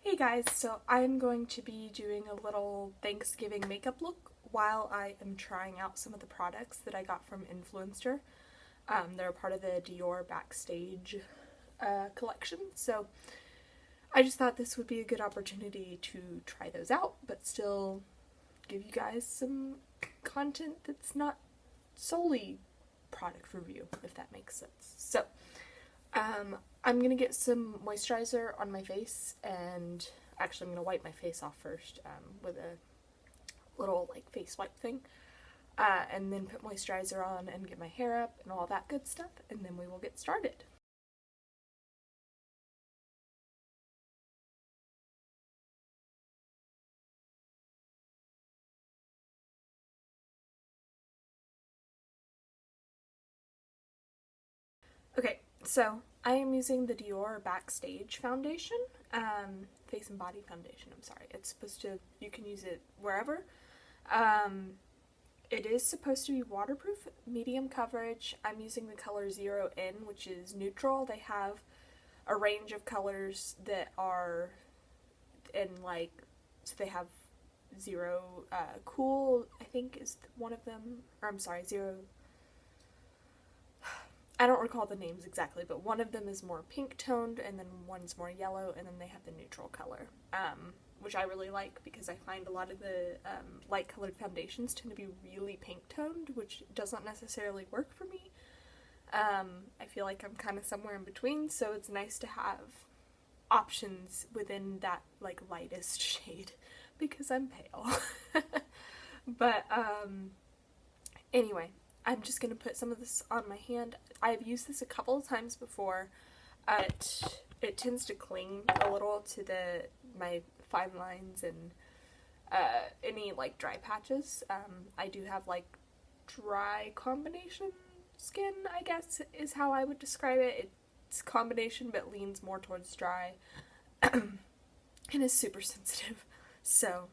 Hey guys, so I'm going to be doing a little Thanksgiving makeup look while I am trying out some of the products that I got from Influenster. They're part of the Dior Backstage collection, so I just thought this would be a good opportunity to try those out, but still give you guys some content that's not solely product review, if that makes sense. So, I'm gonna get some moisturizer on my face, and actually I'm gonna wipe my face off first with a little like face wipe thing, and then put moisturizer on and get my hair up and all that good stuff, and then we will get started. Okay, so I am using the Dior Backstage foundation, face and body foundation, I'm sorry. It's supposed to, you can use it wherever. Um, it is supposed to be waterproof, medium coverage. I'm using the color 0N, which is neutral. They have a range of colors that are in like, so they have zero, cool, I think is one of them, or I'm sorry, zero, I don't recall the names exactly, but one of them is more pink toned, and then one's more yellow, and then they have the neutral color, which I really like because I find a lot of the light colored foundations tend to be really pink toned, which doesn't necessarily work for me. I feel like I'm kind of somewhere in between, so it's nice to have options within that like lightest shade because I'm pale. But anyway, I'm just going to put some of this on my hand. I've used this a couple of times before. It tends to cling a little to my fine lines and any like dry patches. I do have like dry combination skin, I guess is how I would describe it. It's combination but leans more towards dry and is super sensitive. So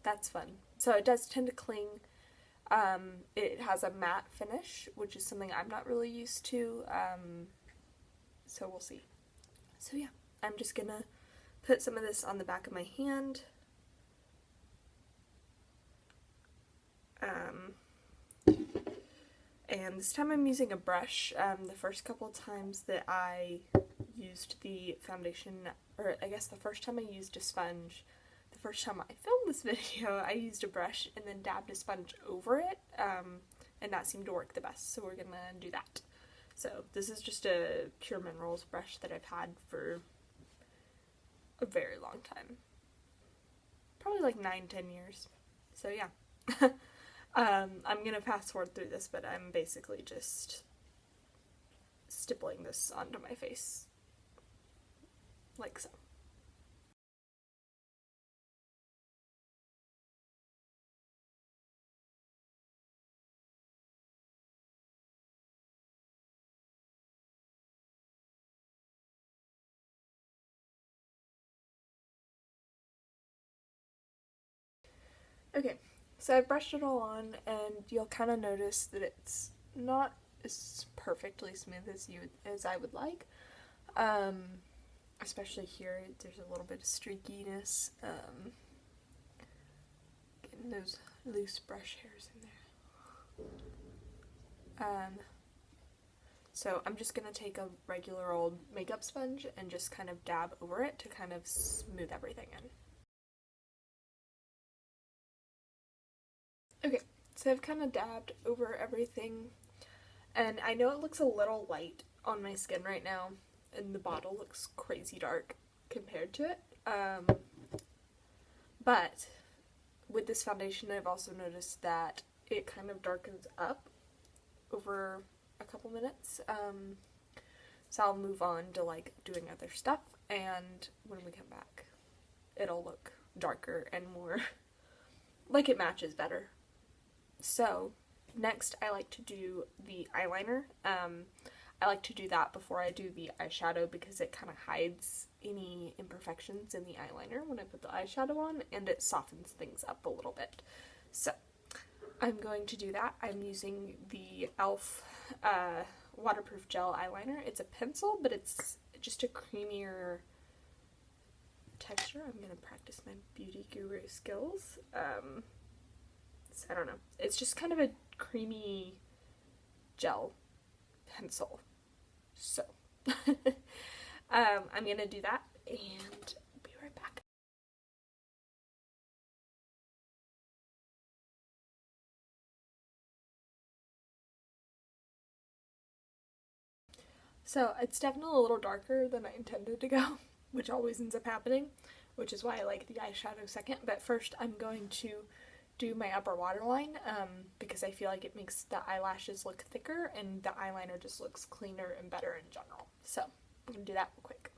that's fun. So it does tend to cling. It has a matte finish, which is something I'm not really used to, so we'll see. So yeah, I'm just gonna put some of this on the back of my hand. And this time I'm using a brush. The first couple times that I used the foundation, or I guess the first time I used a sponge, the first time I filmed this video, I used a brush and then dabbed a sponge over it, and that seemed to work the best, so we're gonna do that. So this is just a Pure Minerals brush that I've had for a very long time. Probably like 9-10 years. So yeah. I'm gonna fast forward through this, but I'm basically just stippling this onto my face. Like so. Okay, so I've brushed it all on, and you'll kind of notice that it's not as perfectly smooth as I would like. Especially here, there's a little bit of streakiness. Getting those loose brush hairs in there. So I'm just gonna take a regular old makeup sponge and just kind of dab over it to kind of smooth everything in. Okay, so I've kind of dabbed over everything, and I know it looks a little light on my skin right now, and the bottle looks crazy dark compared to it, but with this foundation I've also noticed that it kind of darkens up over a couple minutes, so I'll move on to like doing other stuff, and when we come back it'll look darker and more like it matches better. So next I like to do the eyeliner. I like to do that before I do the eyeshadow because it kind of hides any imperfections in the eyeliner when I put the eyeshadow on, and it softens things up a little bit. So I'm going to do that. I'm using the e.l.f. Waterproof Gel Eyeliner. It's a pencil, but it's just a creamier texture. I'm going to practice my beauty guru skills. So I don't know. It's just kind of a creamy gel pencil. So I'm going to do that and be right back. So it's definitely a little darker than I intended to go, which always ends up happening, which is why I like the eyeshadow second. But first I'm going to do my upper waterline because I feel like it makes the eyelashes look thicker and the eyeliner just looks cleaner and better in general. So I'm going to do that real quick.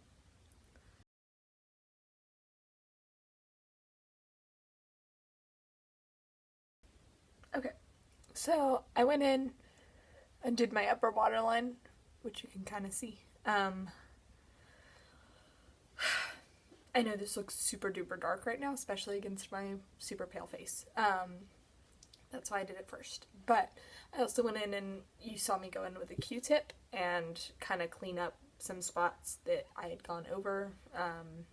Okay, so I went in and did my upper waterline, which you can kind of see. I know this looks super duper dark right now, especially against my super pale face. That's why I did it first. But I also went in and you saw me go in with a Q-tip and kind of clean up some spots that I had gone over. And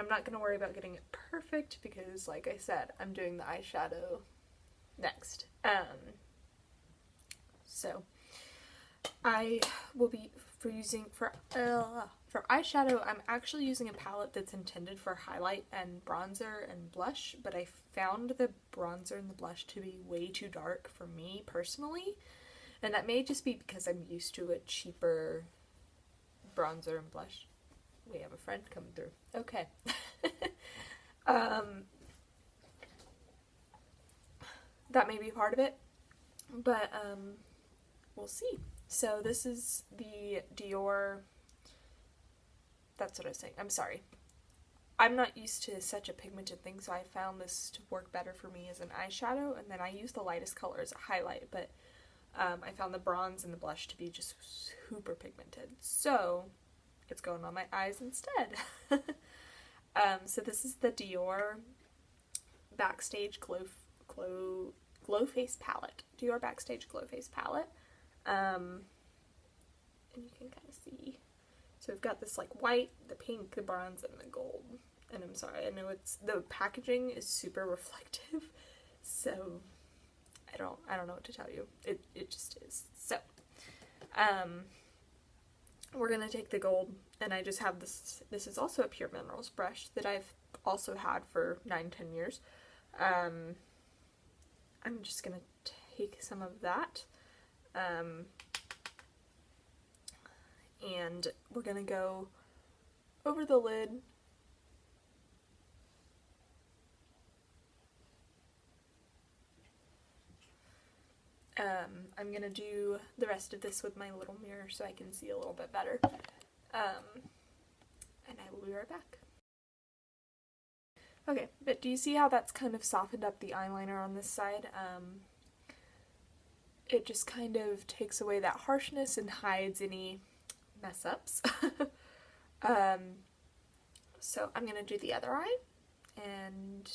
I'm not going to worry about getting it perfect because, like I said, I'm doing the eyeshadow next. So I will be for eyeshadow, I'm actually using a palette that's intended for highlight and bronzer and blush, but I found the bronzer and the blush to be way too dark for me personally, and that may just be because I'm used to a cheaper bronzer and blush. We have a friend coming through. Okay. That may be part of it, but we'll see. So this is the Dior, that's what I was saying, I'm sorry. I'm not used to such a pigmented thing, so I found this to work better for me as an eyeshadow, and then I use the lightest color as a highlight, but I found the bronze and the blush to be just super pigmented. So it's going on my eyes instead. So this is the Dior Backstage Glow Face Palette. Dior Backstage Glow Face Palette. And you can kind of see. So we've got this like white, the pink, the bronze, and the gold. And I'm sorry, I know the packaging is super reflective, so I don't know what to tell you. It just is. So, we're gonna take the gold, and I just have this is also a Pure Minerals brush that I've also had for 9-10 years. I'm just gonna take some of that, and we're gonna go over the lid. I'm gonna do the rest of this with my little mirror so I can see a little bit better, and I will be right back. Okay, but do you see how that's kind of softened up the eyeliner on this side? It just kind of takes away that harshness and hides any mess ups. So I'm gonna do the other eye, and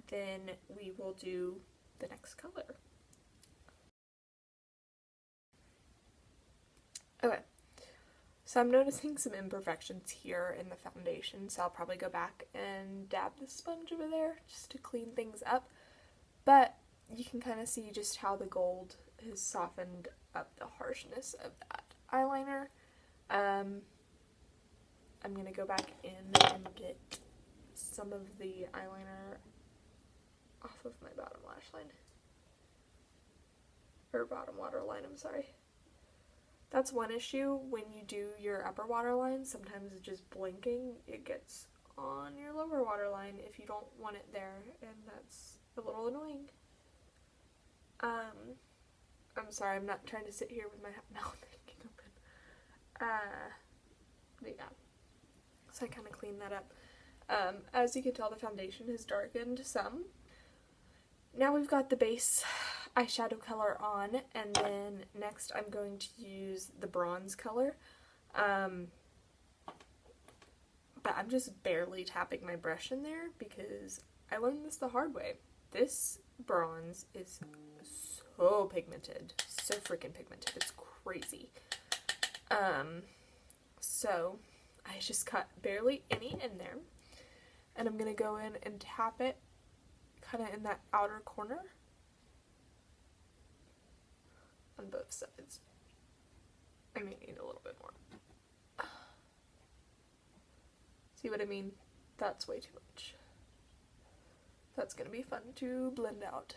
then we will do the next color. Okay, so I'm noticing some imperfections here in the foundation, so I'll probably go back and dab the sponge over there just to clean things up, but you can kind of see just how the gold has softened up the harshness of that eyeliner. I'm going to go back in and get some of the eyeliner off of my bottom lash line, or bottom waterline, I'm sorry. That's one issue when you do your upper waterline. Sometimes it's just blinking. It gets on your lower waterline if you don't want it there, and that's a little annoying. I'm sorry, I'm not trying to sit here with my mouth hanging open. But yeah. So I kind of cleaned that up. As you can tell, the foundation has darkened some. Now we've got the base eyeshadow color on, and then next I'm going to use the bronze color. But I'm just barely tapping my brush in there because I learned this the hard way. This bronze is so pigmented, so freaking pigmented, it's crazy. So I just got barely any in there. And I'm going to go in and tap it kind of in that outer corner on both sides. I may need a little bit more. See what I mean? That's way too much. That's going to be fun to blend out.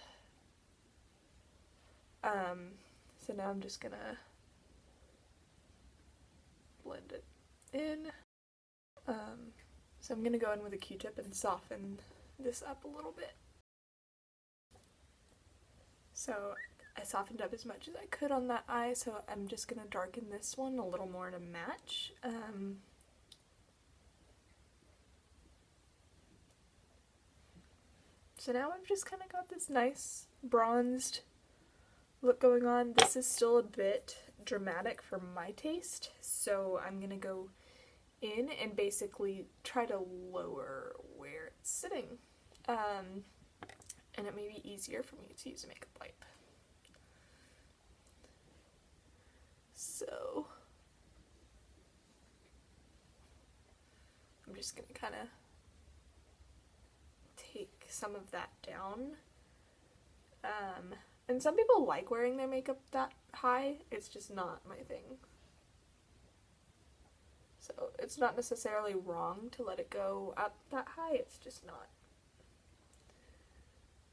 So now I'm just going to blend it in. So I'm going to go in with a Q-tip and soften this up a little bit. So I softened up as much as I could on that eye, so I'm just going to darken this one a little more to match. So now I've just kind of got this nice bronzed look going on. This is still a bit dramatic for my taste, so I'm going to go in and basically try to lower where it's sitting. And it may be easier for me to use a makeup wipe. So I'm just going to kind of take some of that down. And some people like wearing their makeup that high. It's just not my thing. So it's not necessarily wrong to let it go up that high, it's just not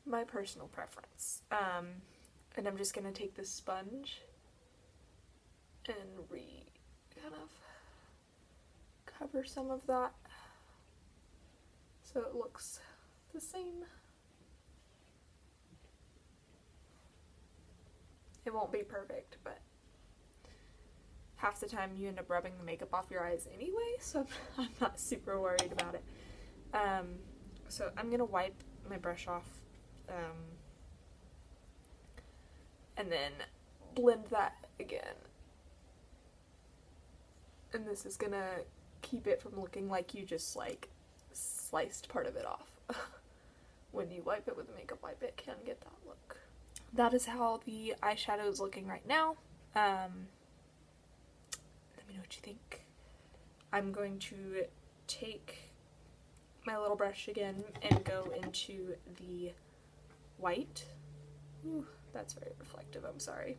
my personal preference. And I'm just going to take this sponge and kind of cover some of that so it looks the same. It won't be perfect, but half the time you end up rubbing the makeup off your eyes anyway, so I'm not super worried about it. So I'm gonna wipe my brush off, and then blend that again. And this is gonna keep it from looking like you just like sliced part of it off. When you wipe it with a makeup wipe, it can get that look. That is how the eyeshadow is looking right now. Let me know what you think. I'm going to take my little brush again and go into the white. Ooh, that's very reflective, I'm sorry.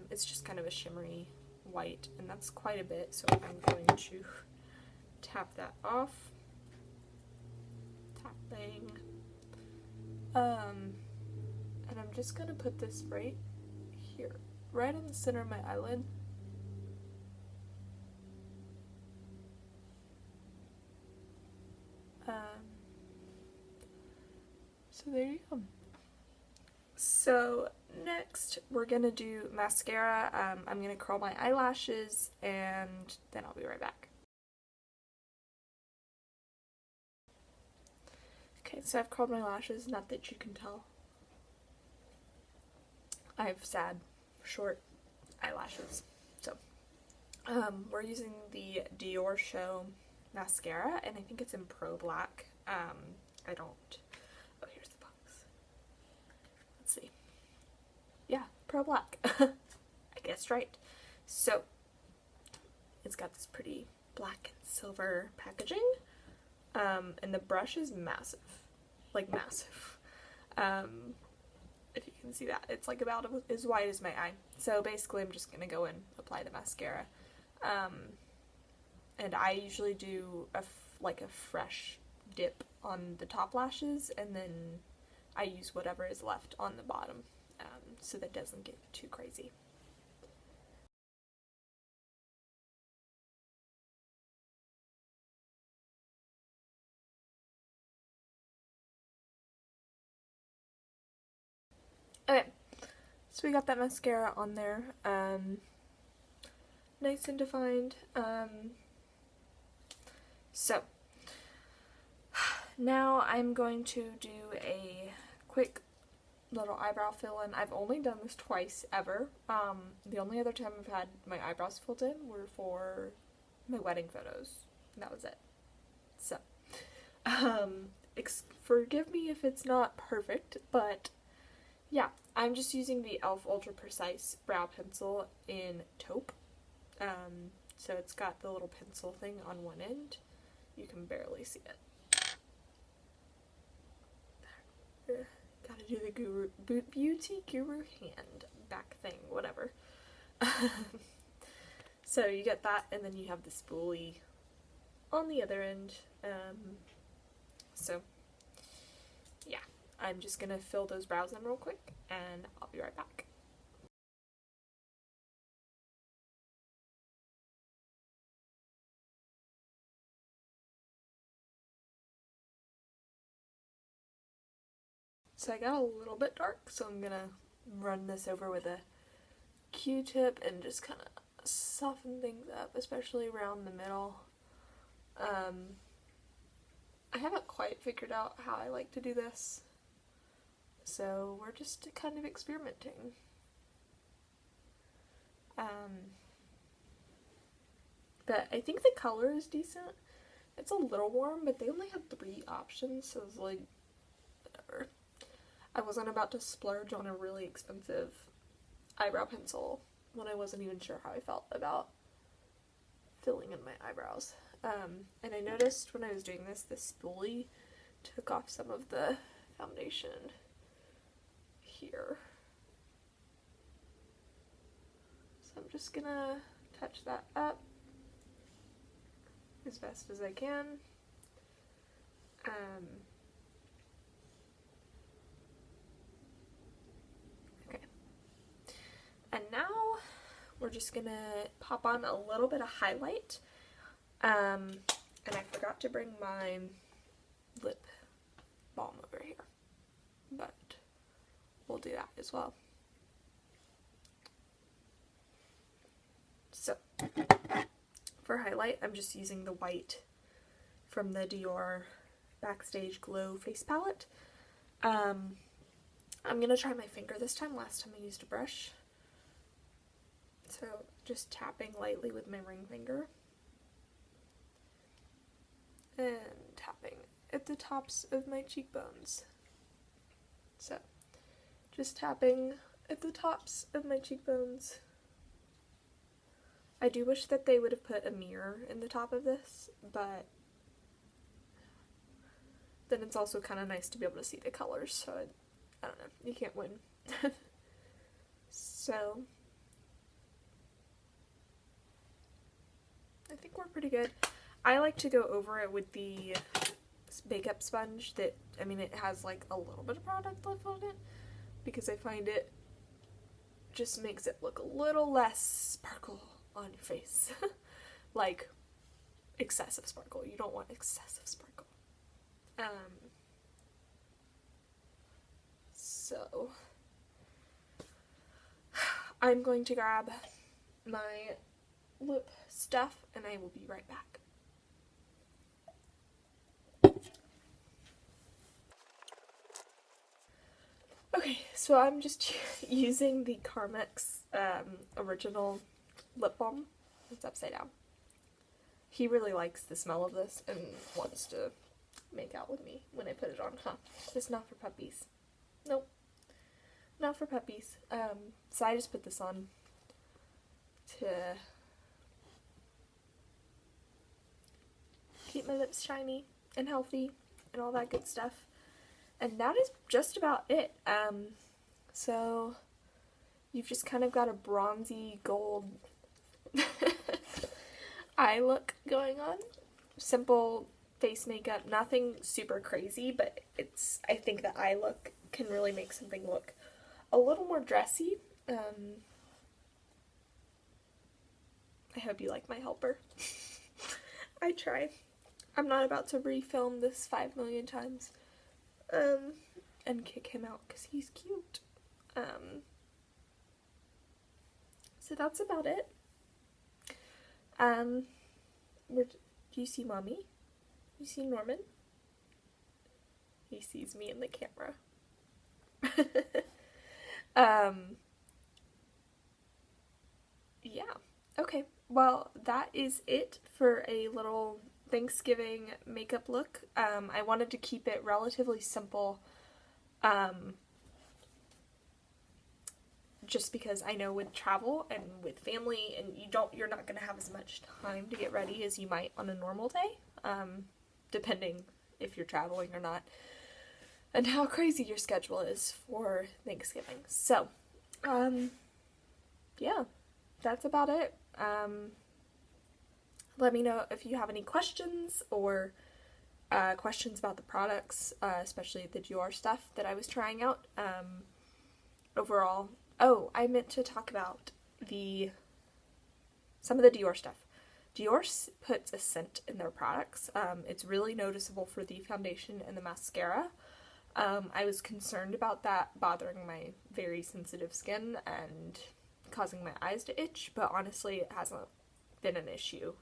It's just kind of a shimmery white, and that's quite a bit, so I'm going to tap that off. Tapping. And I'm just gonna put this right here, right in the center of my eyelid. So there you go. So next we're gonna do mascara. I'm gonna curl my eyelashes and then I'll be right back. Okay, so I've curled my lashes, not that you can tell. I have sad, short eyelashes. So, we're using the Dior Show mascara, and I think it's in Pro Black. I don't, oh, here's the box. Let's see. Yeah, Pro Black. I guessed right. So, it's got this pretty black and silver packaging, and the brush is massive. Like, massive. If you can see that, it's like about as wide as my eye. So basically I'm just gonna go and apply the mascara, and I usually do like a fresh dip on the top lashes, and then I use whatever is left on the bottom, so that doesn't get too crazy. Okay, so we got that mascara on there, nice and defined. So now I'm going to do a quick little eyebrow fill-in. I've only done this twice ever. The only other time I've had my eyebrows filled in were for my wedding photos, and that was it. So, forgive me if it's not perfect, but yeah, I'm just using the e.l.f. Ultra Precise Brow Pencil in Taupe. So it's got the little pencil thing on one end. You can barely see it. Gotta do the beauty guru hand back thing, whatever. So you get that, and then you have the spoolie on the other end. So yeah, I'm just gonna fill those brows in real quick, and I'll be right back. So I got a little bit dark, so I'm gonna run this over with a Q-tip and just kind of soften things up, especially around the middle. I haven't quite figured out how I like to do this, so we're just kind of experimenting. But I think the color is decent. It's a little warm, but they only had 3 options, so it's like, whatever. I wasn't about to splurge on a really expensive eyebrow pencil when I wasn't even sure how I felt about filling in my eyebrows. And I noticed when I was doing this, the spoolie took off some of the foundation here. So I'm just gonna touch that up as best as I can. Okay. And now we're just gonna pop on a little bit of highlight. And I forgot to bring my lip balm over here, but we'll do that as well. So for highlight, I'm just using the white from the Dior Backstage Glow Face Palette. I'm gonna try my finger this time. Last time I used a brush. So just tapping lightly with my ring finger. And tapping at the tops of my cheekbones. So just tapping at the tops of my cheekbones. I do wish that they would have put a mirror in the top of this, but then it's also kind of nice to be able to see the colors, so I don't know, you can't win. So I think we're pretty good. I like to go over it with the makeup sponge that, I mean, it has like a little bit of product left on it, because I find it just makes it look a little less sparkle on your face. Like excessive sparkle. You don't want excessive sparkle. So I'm going to grab my lip stuff and I will be right back. Okay, so I'm just using the Carmex original lip balm. It's upside down. He really likes the smell of this and wants to make out with me when I put it on. Huh, it's not for puppies. Nope, not for puppies. So I just put this on to keep my lips shiny and healthy and all that good stuff. And that is just about it. So you've just kind of got a bronzy gold eye look going on. Simple face makeup, nothing super crazy, but I think the eye look can really make something look a little more dressy. I hope you like my helper. I try. I'm not about to refilm this 5 million times. And kick him out because he's cute. So that's about it. Do you see Mommy? You see Norman? He sees me in the camera. Yeah. Okay. Well, that is it for a little Thanksgiving makeup look. I wanted to keep it relatively simple, just because I know with travel and with family, and you're not going to have as much time to get ready as you might on a normal day, depending if you're traveling or not, and how crazy your schedule is for Thanksgiving. So, yeah, that's about it. Let me know if you have any questions or questions about the products, especially the Dior stuff that I was trying out. Overall, I meant to talk about some of the Dior stuff. Dior puts a scent in their products. It's really noticeable for the foundation and the mascara. I was concerned about that bothering my very sensitive skin and causing my eyes to itch, but honestly it hasn't been an issue.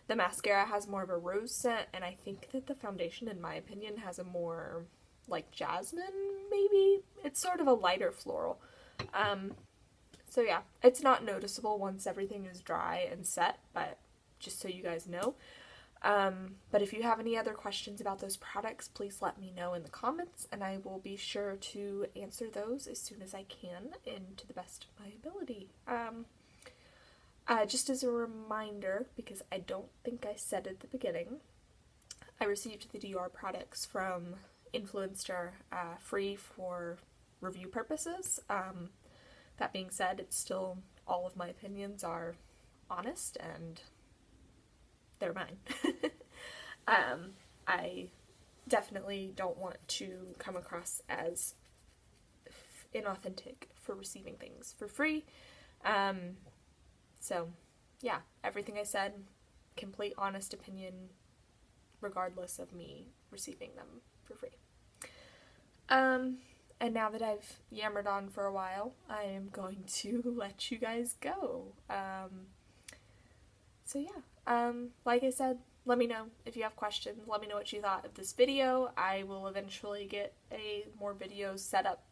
The mascara has more of a rose scent, and I think that the foundation, in my opinion, has a more like jasmine, maybe? It's sort of a lighter floral. So yeah, it's not noticeable once everything is dry and set, but just so you guys know. But if you have any other questions about those products, please let me know in the comments, and I will be sure to answer those as soon as I can and to the best of my ability. Just as a reminder, because I don't think I said at the beginning, I received the Dior products from Influenster free for review purposes. That being said, it's still, all of my opinions are honest and they're mine. I definitely don't want to come across as inauthentic for receiving things for free. So yeah, everything I said, complete honest opinion, regardless of me receiving them for free. And now that I've yammered on for a while, I am going to let you guys go. So yeah, like I said, let me know if you have questions. Let me know what you thought of this video. I will eventually get a more videos set up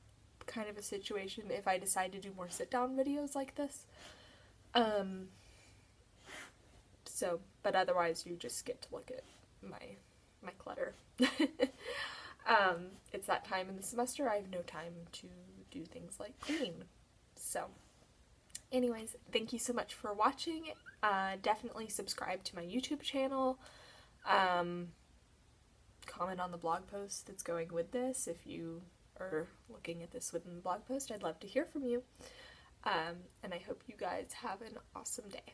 kind of a situation if I decide to do more sit-down videos like this. But otherwise you just get to look at my clutter. It's that time in the semester. I have no time to do things like clean. So anyways, thank you so much for watching. Definitely subscribe to my YouTube channel. Comment on the blog post that's going with this. If you are looking at this within the blog post, I'd love to hear from you. And I hope you guys have an awesome day.